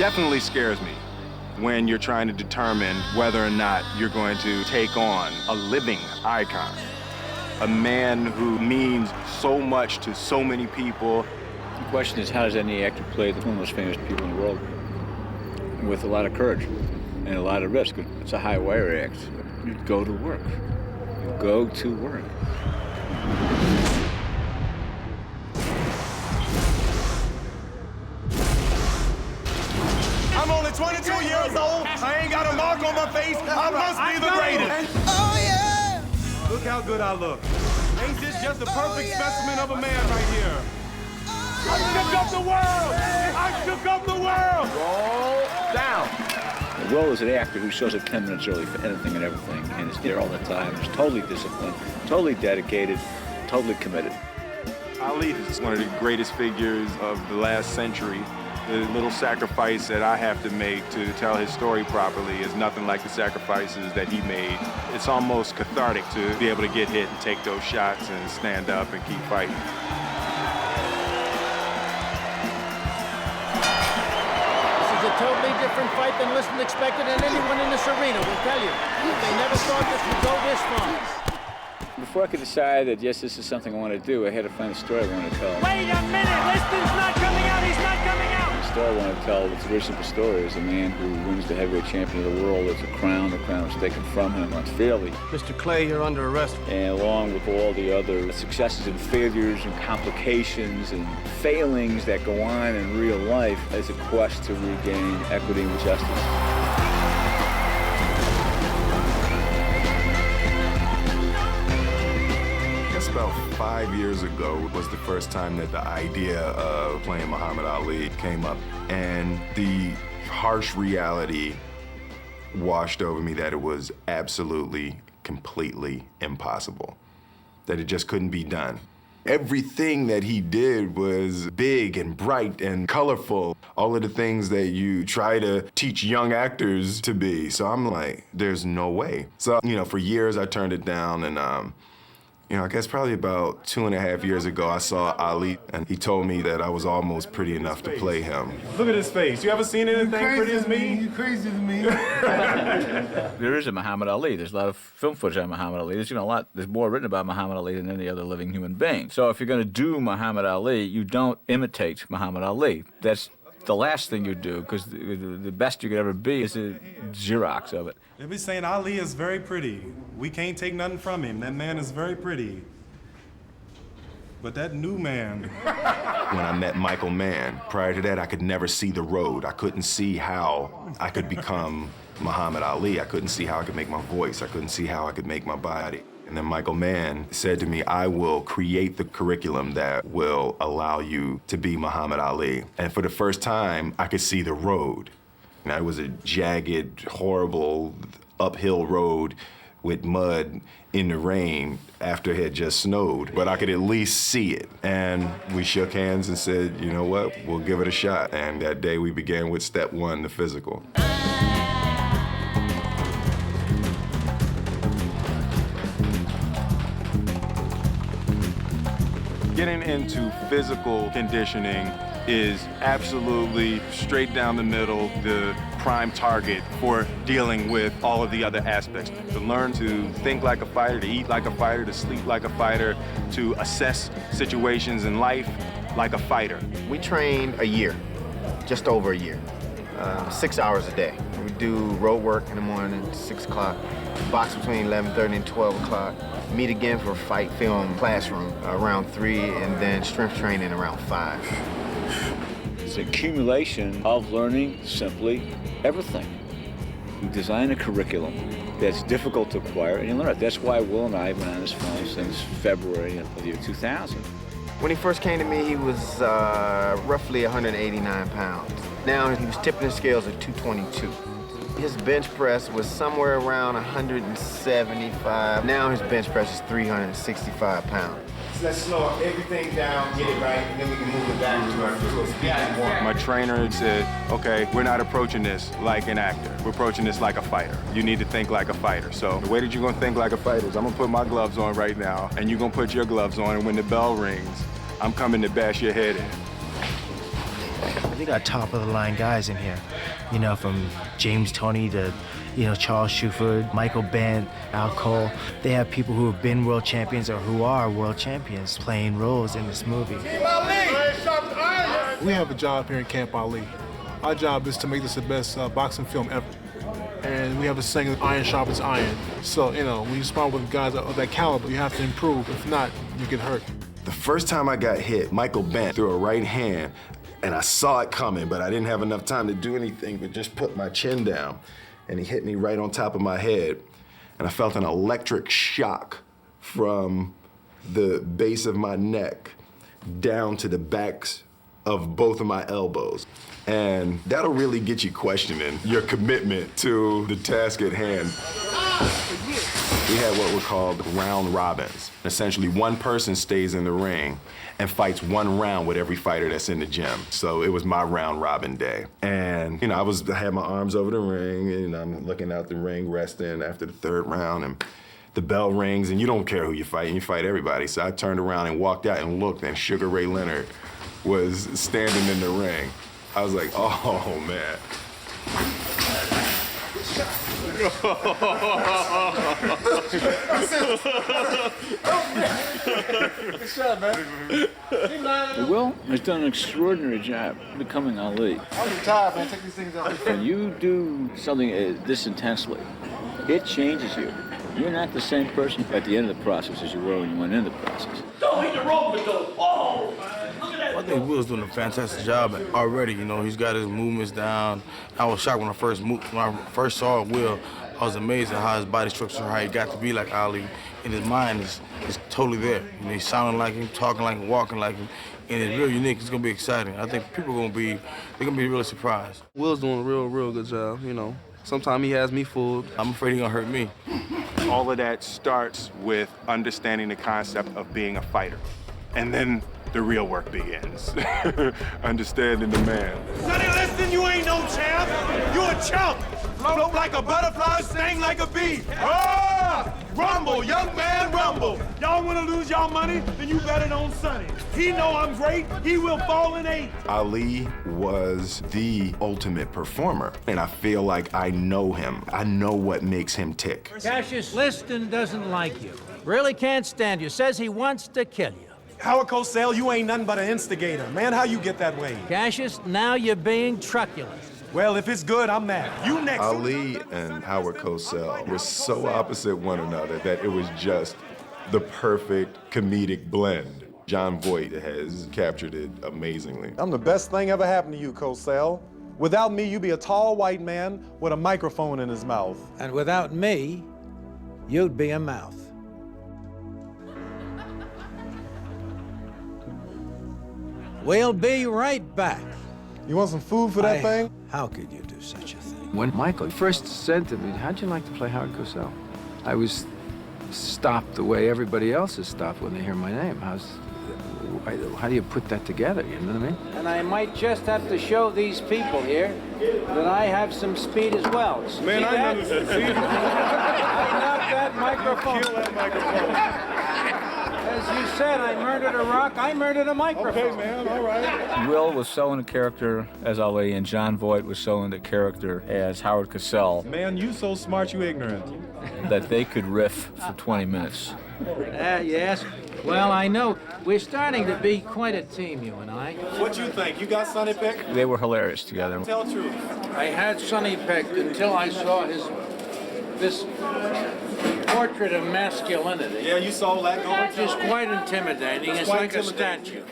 definitely scares me when you're trying to determine whether or not you're going to take on a living icon, a man who means so much to so many people. The question is, how does any actor play one of the most famous people in the world with a lot of courage and a lot of risk? It's a high wire act. You go to work. You go to work. I'm only 22 years old. I ain't got a mark on my face. I must be the greatest. Oh, yeah! Look how good I look. Ain't this just the perfect specimen of a man right here? I shook up the world! I shook up the world! Roll down. The role is an actor who shows up 10 minutes early for anything and everything, and is there all the time, is totally disciplined, totally dedicated, totally committed. Ali is one of the greatest figures of the last century. The little sacrifice that I have to make to tell his story properly is nothing like the sacrifices that he made. It's almost cathartic to be able to get hit and take those shots and stand up and keep fighting. This is a totally different fight than listened expected, and anyone in this arena will tell you. They never thought this would go this far. Before I could decide that, yes, this is something I want to do, I had to find a story I want to tell. Wait a minute! Liston's not coming out! He's not coming out! The story I want to tell, it's a very simple story, is a man who wins the heavyweight champion of the world. It's a crown. The crown was taken from him unfairly. Mr. Clay, you're under arrest. And along with all the other successes and failures and complications and failings that go on in real life, is a quest to regain equity and justice. About 5 years ago was the first time that the idea of playing Muhammad Ali came up, and the harsh reality washed over me that it was absolutely, completely impossible, that it just couldn't be done. Everything that he did was big and bright and colorful, all of the things that you try to teach young actors to be. So I'm like, there's no way. So, for years I turned it down, and I guess probably about 2.5 years ago, I saw Ali, and he told me that I was almost pretty enough to play him. Look at his face. You ever seen anything pretty as me? You crazy as me. There is a Muhammad Ali. There's a lot of film footage on Muhammad Ali. There's more written about Muhammad Ali than any other living human being. So if you're going to do Muhammad Ali, you don't imitate Muhammad Ali. That's the last thing you do, because the best you could ever be is a Xerox of it. They be saying Ali is very pretty. We can't take nothing from him. That man is very pretty. But that new man. When I met Michael Mann, prior to that, I could never see the road. I couldn't see how I could become Muhammad Ali. I couldn't see how I could make my voice. I couldn't see how I could make my body. And then Michael Mann said to me, I will create the curriculum that will allow you to be Muhammad Ali. And for the first time, I could see the road. And it was a jagged, horrible, uphill road with mud in the rain after it had just snowed. But I could at least see it. And we shook hands and said, you know what, we'll give it a shot. And that day we began with step one, the physical. Getting into physical conditioning is absolutely straight down the middle, the prime target for dealing with all of the other aspects. To learn to think like a fighter, to eat like a fighter, to sleep like a fighter, to assess situations in life like a fighter. We train a year, just over a year, 6 hours a day. We do road work in the morning, 6 o'clock, box between 11:30 and 12 o'clock, meet again for fight film classroom around 3, and then strength training around 5. It's an accumulation of learning simply everything. You design a curriculum that's difficult to acquire, and you learn it. That's why Will and I have been on this film since February of the year 2000. When he first came to me, he was roughly 189 pounds. Now he was tipping the scales at 222. His bench press was somewhere around 175. Now his bench press is 365 pounds. So let's slow everything down, get it right, and then we can move it back to our speed. My trainer said, okay, we're not approaching this like an actor. We're approaching this like a fighter. You need to think like a fighter. So the way that you're gonna think like a fighter is I'm gonna put my gloves on right now, and you're gonna put your gloves on, and when the bell rings, I'm coming to bash your head in. They got top-of-the-line guys in here, you know, from James Toney to, you know, Charles Shuford, Michael Bent, Al Cole. They have people who have been world champions or who are world champions playing roles in this movie. We have a job here in Camp Ali. Our job is to make this the best boxing film ever. And we have a saying, iron sharpens iron. So, you know, when you spar with guys of that caliber, you have to improve. If not, you get hurt. The first time I got hit, Michael Bent threw a right hand, and I saw it coming, but I didn't have enough time to do anything but just put my chin down. And he hit me right on top of my head. And I felt an electric shock from the base of my neck down to the backs of both of my elbows. And that'll really get you questioning your commitment to the task at hand. We had what were called round robins. Essentially, one person stays in the ring and fights one round with every fighter that's in the gym. So it was my round robin day. And, you know, I had my arms over the ring, and I'm looking out the ring, resting after the third round, and the bell rings, and you don't care who you fight everybody. So I turned around and walked out and looked, and Sugar Ray Leonard was standing in the ring. I was like, oh, man. Will has done an extraordinary job becoming Ali. I'm tired, man. Take these things off. When you do something this intensely, it changes you. You're not the same person at the end of the process as you were when you went into the process. Don't hit the rope with those. Oh, man. Look at that. I think Will's doing a fantastic job already. You know, he's got his movements down. I was shocked when I first saw Will. I was amazed at how his body structure, how he got to be like Ali. And his mind is totally there. You know, he's sounding like him, talking like him, walking like him. And it's real unique. It's gonna be exciting. I think people are gonna be really surprised. Will's doing a real good job, you know. Sometimes he has me fooled. I'm afraid he's gonna hurt me. All of that starts with understanding the concept of being a fighter. And then the real work begins. Understanding the man. Sonny Liston, you ain't no champ. You a chump. Float like a butterfly, sting like a bee. Ah! Rumble, young man, rumble. Y'all wanna lose y'all money? Then you bet it on Sonny. He know I'm great. He will fall in 8. Ali was the ultimate performer, and I feel like I know him. I know what makes him tick. Cassius Liston doesn't like you. Really can't stand you. Says he wants to kill you. Howard Cosell, you ain't nothing but an instigator. Man, how you get that way? Cassius, now you're being truculent. Well, if it's good, I'm mad. You next. Ali and Howard Cosell were so opposite one another that it was just the perfect comedic blend. John Voight has captured it amazingly. I'm the best thing ever happened to you, Cosell. Without me, you'd be a tall white man with a microphone in his mouth. And without me, you'd be a mouth. We'll be right back. You want some food for that thing? How could you do such a thing? When Michael first said to me, how'd you like to play Howard Cosell? I was stopped the way everybody else is stopped when they hear my name. How do you put that together, you know what I mean? And I might just have to show these people here that I have some speed as well. Man, I know this. I love that microphone. Kill that microphone. As you said, I murdered a rock, I murdered a microphone. Okay, man, all right. Will was so in the character as Ali, and John Voight was so in the character as Howard Cosell Man, you so smart, you ignorant. that they could riff for 20 minutes. Yes. Well, I know. We're starting to be quite a team, you and I. What you think? You got Sonny picked? They were hilarious together. Tell the truth. I had Sonny picked until I saw this portrait of masculinity. Yeah, you saw that going. Which is quite intimidating. It's quite like a statue.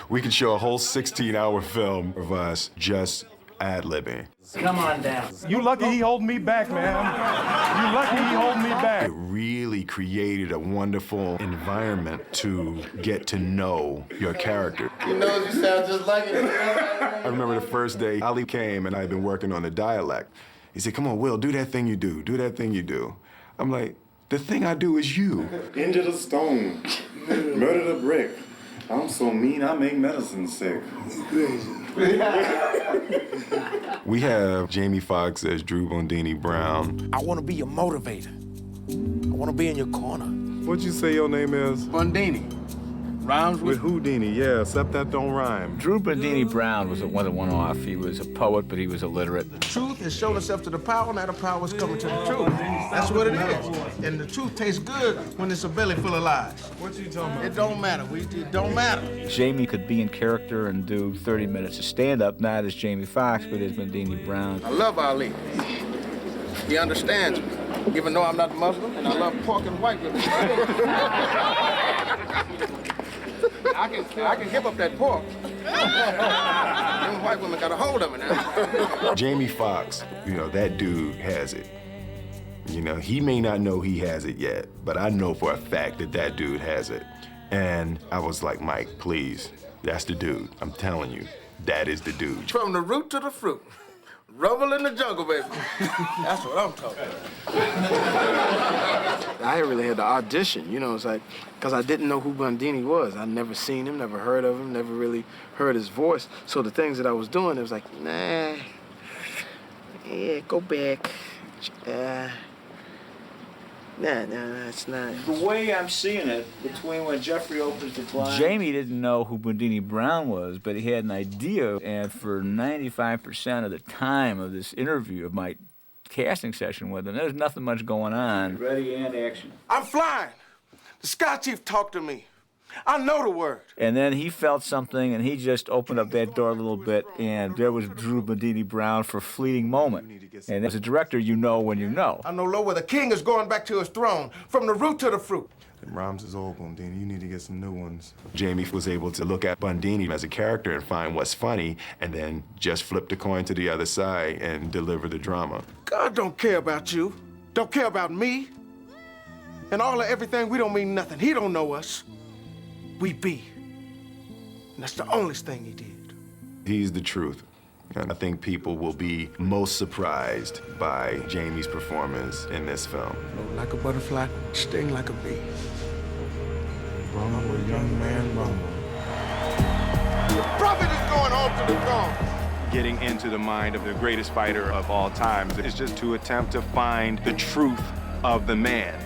We could show a whole 16-hour film of us just ad-libbing. Come on down. You lucky he holding me back, man. You lucky he holding me back. It really created a wonderful environment to get to know your character. You know, you sound just like it. I remember the first day Ali came and I'd been working on the dialect. He said, come on, Will, do that thing you do. Do that thing you do. I'm like, the thing I do is you. Injured a stone, murdered a brick. I'm so mean, I make medicine sick. We have Jamie Foxx as Drew Bondini Brown. I want to be your motivator. I want to be in your corner. What'd you say your name is? Bondini. Rhymes with Houdini, yeah, except that don't rhyme. Drew Bandini Brown was a one-off. He was a poet, but he was illiterate. The truth has shown itself to the power, now the power is coming to the truth. That's what it is. And the truth tastes good when it's a belly full of lies. What you talking about? It don't matter. It don't matter. Jamie could be in character and do 30 minutes of stand-up, not as Jamie Foxx, but as Bandini Brown. I love Ali. He understands me, even though I'm not Muslim, and I love pork and white women. I can give up that pork. Them white women got a hold of me now. Jamie Foxx, that dude has it. He may not know he has it yet, but I know for a fact that that dude has it. And I was like, Mike, please, that's the dude. I'm telling you, that is the dude. From the root to the fruit. Rumble in the jungle, baby. That's what I'm talking about. I really had to audition, it's like, because I didn't know who Bandini was. I'd never seen him, never heard of him, never really heard his voice. So the things that I was doing, it was like, nah, yeah, go back. Nah, it's not. The way I'm seeing it, between when Jeffrey opens the blind... Jamie didn't know who Bandini Brown was, but he had an idea, and for 95% of the time of this interview, of my casting session with him, there was nothing much going on. Ready and action. I'm flying. The Sky Chief talked to me. I know the word. And then he felt something, and he just opened up that door a little bit, and there was Drew Bandini Brown for a fleeting moment. And as a director, you know when you know. I know, Lord, where the king is going back to his throne, from the root to the fruit. The rhymes is old, Bandini. You need to get some new ones. Jamie was able to look at Bandini as a character and find what's funny, and then just flip the coin to the other side and deliver the drama. God don't care about you, don't care about me. And all of everything, we don't mean nothing. He don't know us. We be. And that's the only thing he did. He's the truth. And I think people will be most surprised by Jamie's performance in this film. Like a butterfly, sting like a bee. Rumble, young man, rumble. The prophet is going home to the throne. Getting into the mind of the greatest fighter of all time is just to attempt to find the truth of the man.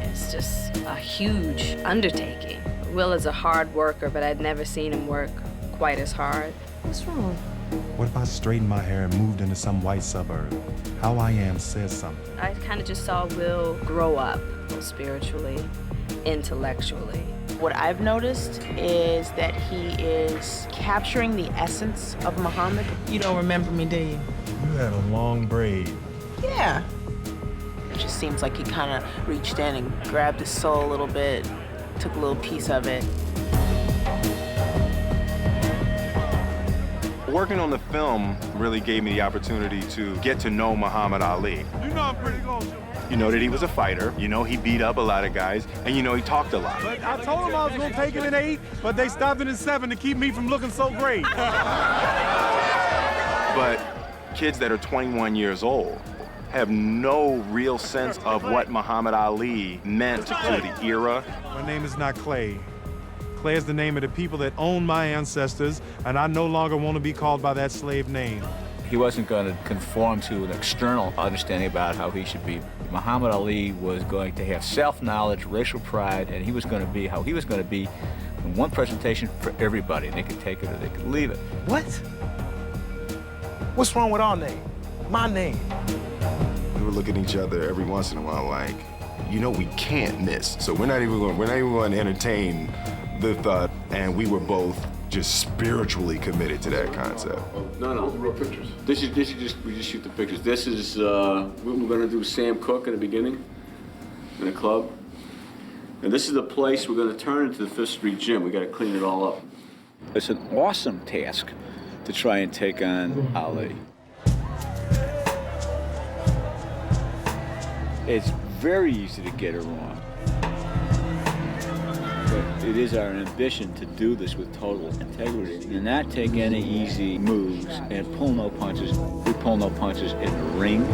It's just a huge undertaking. Will is a hard worker, but I'd never seen him work quite as hard. What's wrong? What if I straightened my hair and moved into some white suburb? How I am says something. I kind of just saw Will grow up spiritually, intellectually. What I've noticed is that he is capturing the essence of Muhammad. You don't remember me, do you? You had a long braid. Yeah. It just seems like he kind of reached in and grabbed his soul a little bit, took a little piece of it. Working on the film really gave me the opportunity to get to know Muhammad Ali. You know I'm pretty good. You know that he was a fighter, you know he beat up a lot of guys, and you know he talked a lot. But I told him I was gonna take it in 8, but they stopped it in 7 to keep me from looking so great. But kids that are 21 years old have no real sense of what Muhammad Ali meant to the era. My name is not Clay. Clay is the name of the people that owned my ancestors, and I no longer want to be called by that slave name. He wasn't going to conform to an external understanding about how he should be. Muhammad Ali was going to have self-knowledge, racial pride, and he was going to be how he was going to be in one presentation for everybody. They could take it or they could leave it. What? What's wrong with our name? My name. We would look at each other every once in a while like, we can't miss. So we're not even going to entertain the thought, and we were both just spiritually committed to that concept. No, real pictures. We just shoot the pictures. This is we're gonna do Sam Cooke in the beginning, in a club. And this is the place we're gonna turn into the Fifth Street Gym. We gotta clean it all up. It's an awesome task to try and take on Ali. It's very easy to get it wrong. But it is our ambition to do this with total integrity and not take any easy moves and pull no punches. We pull no punches in the ring.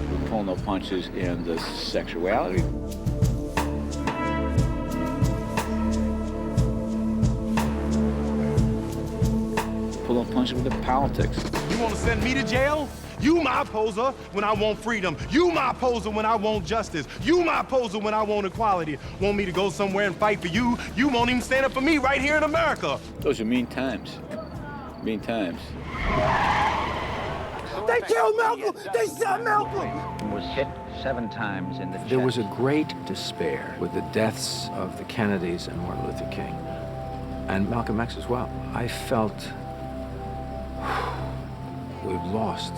We pull no punches in the sexuality. Pull no punches with the politics. You want to send me to jail? You my poser when I want freedom. You my poser when I want justice. You my poser when I want equality. Want me to go somewhere and fight for you? You won't even stand up for me right here in America. Those are mean times. Mean times. They killed Malcolm! They shot Malcolm! Was hit 7 times in the chest. There was a great despair with the deaths of the Kennedys and Martin Luther King, and Malcolm X as well. I felt we've lost.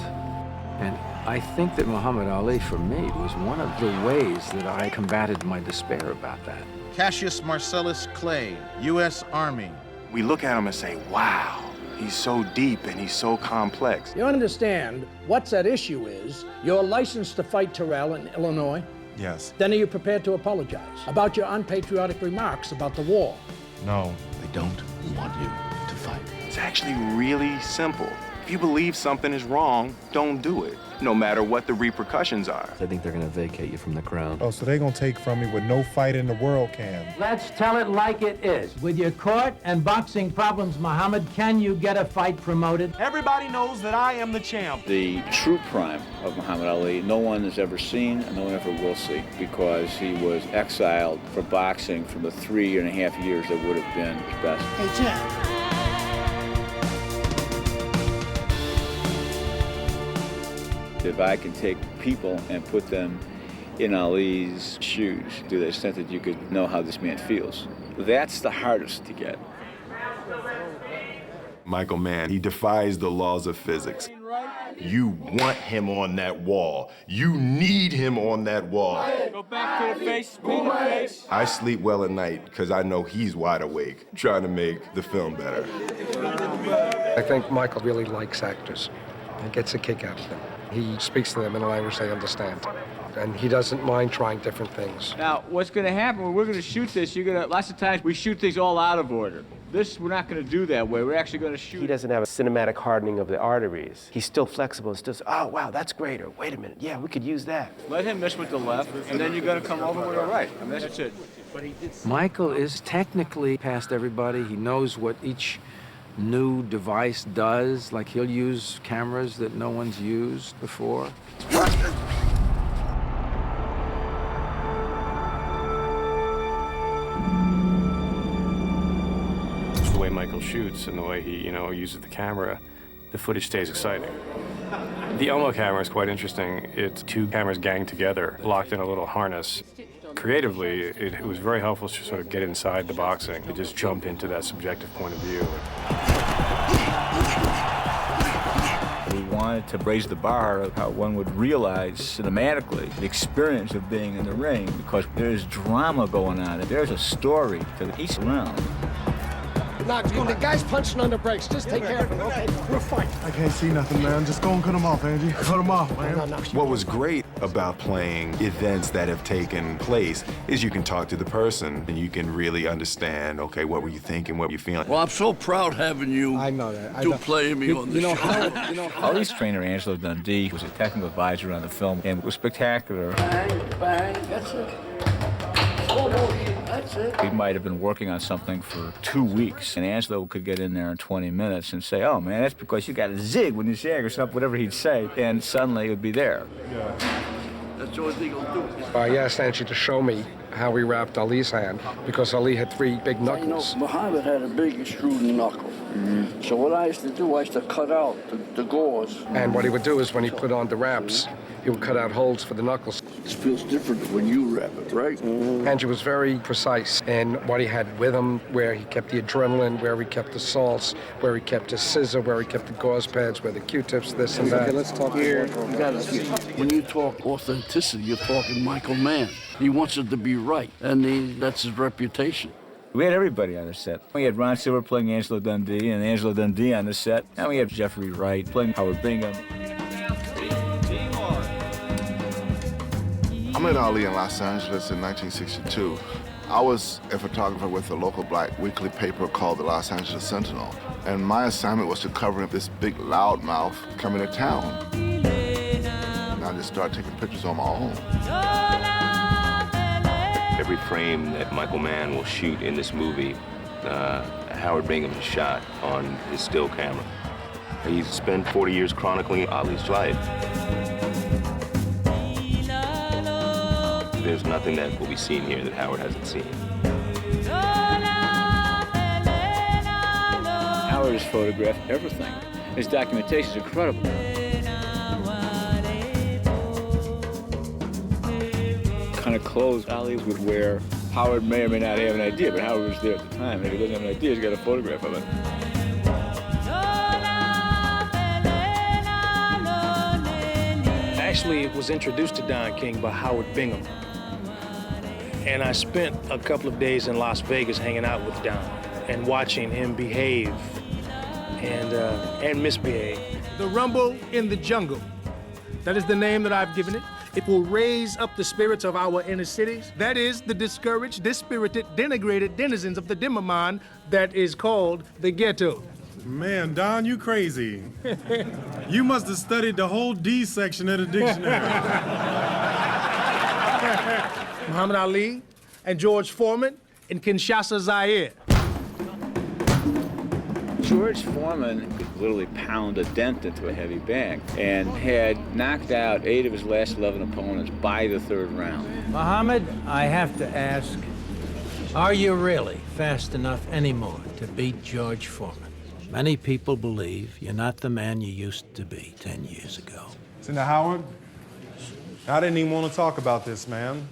And I think that Muhammad Ali, for me, was one of the ways that I combated my despair about that. Cassius Marcellus Clay, U.S. Army. We look at him and say, wow, he's so deep and he's so complex. You understand what's at issue is you're licensed to fight Terrell in Illinois. Yes. Then are you prepared to apologize about your unpatriotic remarks about the war? No. They don't want you to fight. It's actually really simple. If you believe something is wrong, don't do it, no matter what the repercussions are. I think they're going to vacate you from the crown. Oh, so they're going to take from me what no fight in the world can. Let's tell it like it is. With your court and boxing problems, Muhammad, can you get a fight promoted? Everybody knows that I am the champ. The true prime of Muhammad Ali, no one has ever seen and no one ever will see, because he was exiled for boxing from the 3.5 years that would have been his best. Hey, champ. If I can take people and put them in Ali's shoes to the extent that you could know how this man feels, that's the hardest to get. Michael Mann, he defies the laws of physics. You want him on that wall. You need him on that wall. Go back to the face, spin the face. I sleep well at night because I know he's wide awake, trying to make the film better. I think Michael really likes actors and gets a kick out of them. He speaks to them in a language they understand. And he doesn't mind trying different things. Now, what's going to happen when we're going to shoot this, lots of times we shoot things all out of order. This, we're not going to do that way. We're actually going to shoot. He doesn't have a cinematic hardening of the arteries. He's still flexible. It's just, oh, wow, that's great. Or wait a minute, yeah, we could use that. Let him miss with the left, and then you're going to come over with the right. I mean, that's it. Michael is technically past everybody. He knows what each new device does. Like, he'll use cameras that no one's used before. The way Michael shoots and the way he, uses the camera, the footage stays exciting. The Elmo camera is quite interesting. It's 2 cameras ganged together, locked in a little harness. Creatively, it was very helpful to sort of get inside the boxing, to just jump into that subjective point of view. We wanted to raise the bar of how one would realize cinematically the experience of being in the ring, because there's drama going on. There's a story to each round. The guy's punching on the brakes. Just take care of him, okay? We're fine. I can't see nothing, man. Just go and cut them off, Angie. Cut them off, man. No. What was great about playing events that have taken place is you can talk to the person and you can really understand, okay, what were you thinking, what were you feeling? Well, I'm so proud having you play me on the show. Ali's trainer, Angelo Dundee, was a technical advisor on the film, and it was spectacular. Bang, that's it. That's it. He might have been working on something for 2 weeks, and Angelo could get in there in 20 minutes and say, oh, man, that's because you got a zig when you shag or something, whatever he'd say, and suddenly it would be there. That's the only thing he'll do. I asked Angie to show me how we wrapped Ali's hand, because Ali had 3 big knuckles. Muhammad had a big extruded knuckle. So what I used to do, I used to cut out the gauze. And what he would do is when he put on the wraps, he would cut out holes for the knuckles. It feels different when you wrap it, right? Angie was very precise in what he had with him, where he kept the adrenaline, where he kept the salts, where he kept his scissor, where he kept the gauze pads, where the Q-tips, this and that. Okay, let's talk here. When you talk authenticity, you're talking Michael Mann. He wants it to be right, and that's his reputation. We had everybody on the set. We had Ron Silver playing Angelo Dundee, and Angelo Dundee on the set. And we had Jeffrey Wright playing Howard Bingham. I met Ali in Los Angeles in 1962. I was a photographer with a local black weekly paper called the Los Angeles Sentinel, and my assignment was to cover this big loudmouth coming to town. And I just started taking pictures on my own. Every frame that Michael Mann will shoot in this movie, Howard Bingham has shot on his still camera. He spent 40 years chronicling Ali's life. There's nothing that will be seen here that Howard hasn't seen. Howard has photographed everything. His documentation is incredible. Kind of clothes Ali would wear. Howard may or may not have an idea, but Howard was there at the time. If he doesn't have an idea, he's got a photograph of it. Actually, it was introduced to Don King by Howard Bingham. And I spent a couple of days in Las Vegas hanging out with Don and watching him behave and misbehave. The Rumble in the Jungle. That is the name that I've given it. It will raise up the spirits of our inner cities. That is the discouraged, dispirited, denigrated denizens of the Dimmerman that is called the ghetto. Man, Don, you crazy. You must have studied the whole D section of the dictionary. Muhammad Ali and George Foreman in Kinshasa, Zaire. George Foreman could literally pound a dent into a heavy bag and had knocked out 8 of his last 11 opponents by the 3rd round. Muhammad, I have to ask, are you really fast enough anymore to beat George Foreman? Many people believe you're not the man you used to be 10 years ago. Senator Howard, I didn't even want to talk about this, man.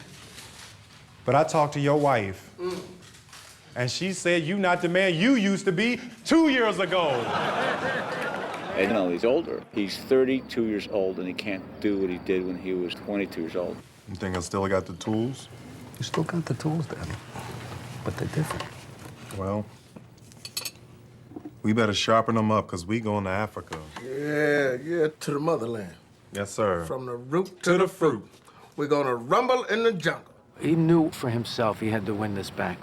But I talked to your wife. And she said you not the man you used to be 2 years ago. And no, he's older. He's 32 years old, and he can't do what he did when he was 22 years old. You think I still got the tools? You still got the tools, Daddy. But they're different. Well, we better sharpen them up, because we going to Africa. Yeah, to the motherland. Yes, sir. From the root to the fruit. We're gonna rumble in the jungle. He knew for himself he had to win this back.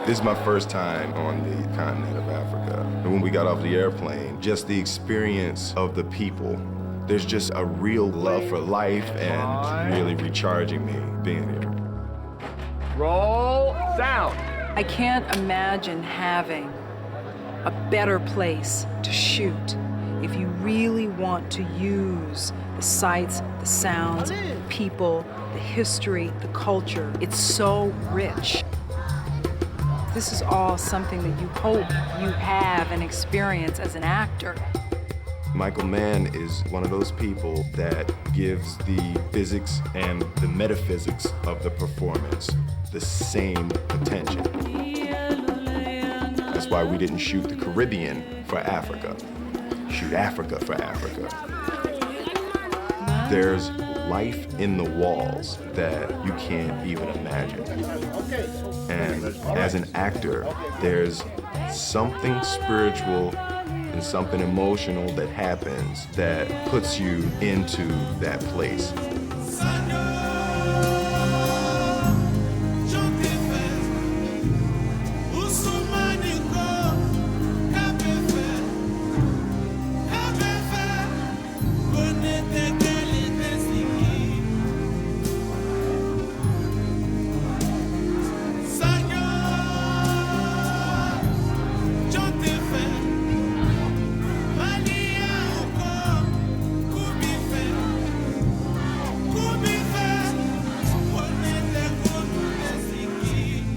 This is my first time on the continent of Africa. And when we got off the airplane, just the experience of the people, there's just a real love for life and really recharging me being here. Roll sound. I can't imagine having a better place to shoot if you really want to use the sights, the sounds, the people, the history, the culture. It's so rich. This is all something that you hope you have and experience as an actor. Michael Mann is one of those people that gives the physics and the metaphysics of the performance the same attention. That's why we didn't shoot the Caribbean for Africa. Shoot Africa for Africa. There's life in the walls that you can't even imagine. And as an actor, there's something spiritual and something emotional that happens that puts you into that place.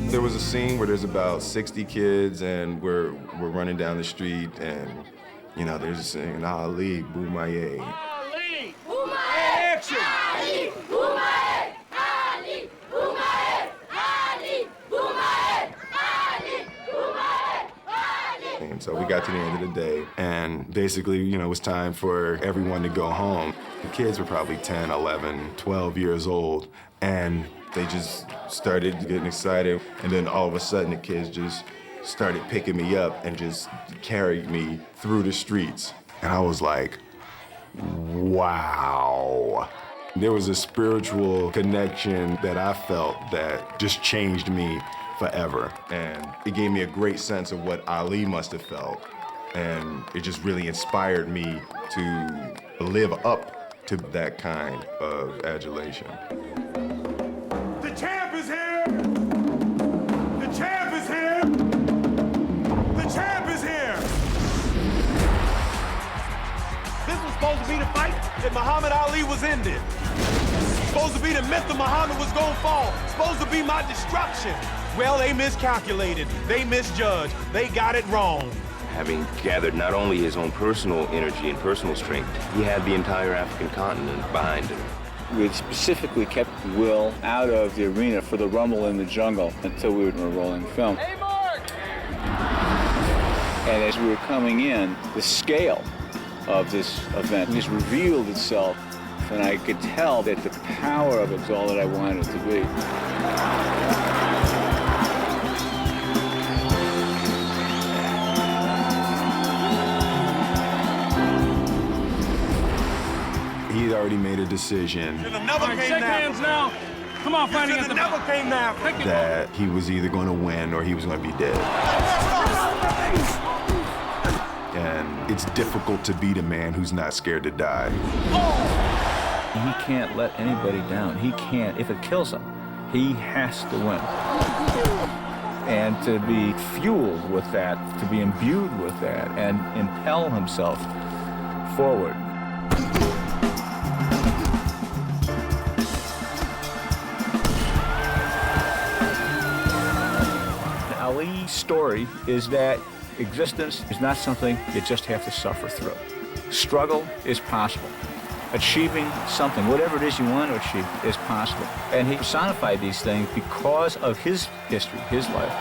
There was a scene where there's about 60 kids and we're running down the street and, you know, they're just saying, Ali, Boumaye. Ali! Boumaye! Action! Ali! Boumaye! Ali! Boumaye! Ali! Boumaye! Ali! Boumaye! Ali! And so we got to the end of the day and basically, you know, it was time for everyone to go home. The kids were probably 10, 11, 12 years old and they just started getting excited, and then all of a sudden the kids just started picking me up and just carried me through the streets. And I was like, wow. There was a spiritual connection that I felt that just changed me forever. And it gave me a great sense of what Ali must have felt. And it just really inspired me to live up to that kind of adulation. was ended. Supposed to be the myth of Muhammad was gonna fall. Supposed to be my destruction. Well, they miscalculated. They misjudged. They got it wrong. Having gathered not only his own personal energy and personal strength, he had the entire African continent behind him. We had specifically kept Will out of the arena for the Rumble in the Jungle until we were rolling film. Hey, Mark! And as we were coming in, the scale of this event just revealed itself, and I could tell that the power of it was all that I wanted it to be. He'd already made a decision Never came Shake hands now. Come on, fighting at the never came now. that he was either going to win or he was going to be dead. And it's difficult to beat a man who's not scared to die. He can't let anybody down. He can't, if it kills him, he has to win. And to be fueled with that, to be imbued with that, and impel himself forward. Ali's story is that existence is not something you just have to suffer through. Struggle is possible. Achieving something, whatever it is you want to achieve, is possible. And he personified these things because of his history, his life.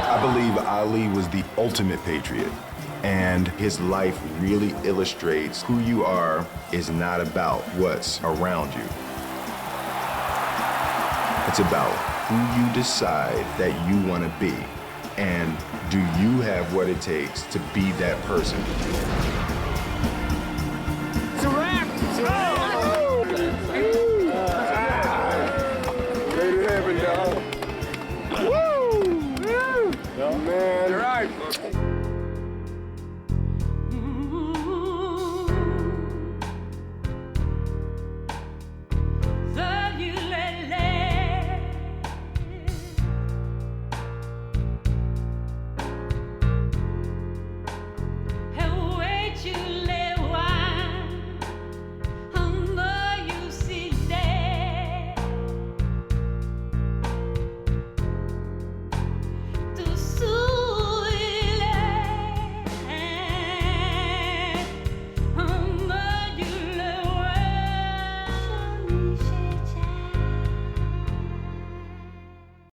I believe Ali was the ultimate patriot, and his life really illustrates who you are is not about what's around you. It's about who you decide that you want to be, and do you have what it takes to be that person? It's a wrap. It's a wrap. Made it happen, dog. Woo! Man. You're right.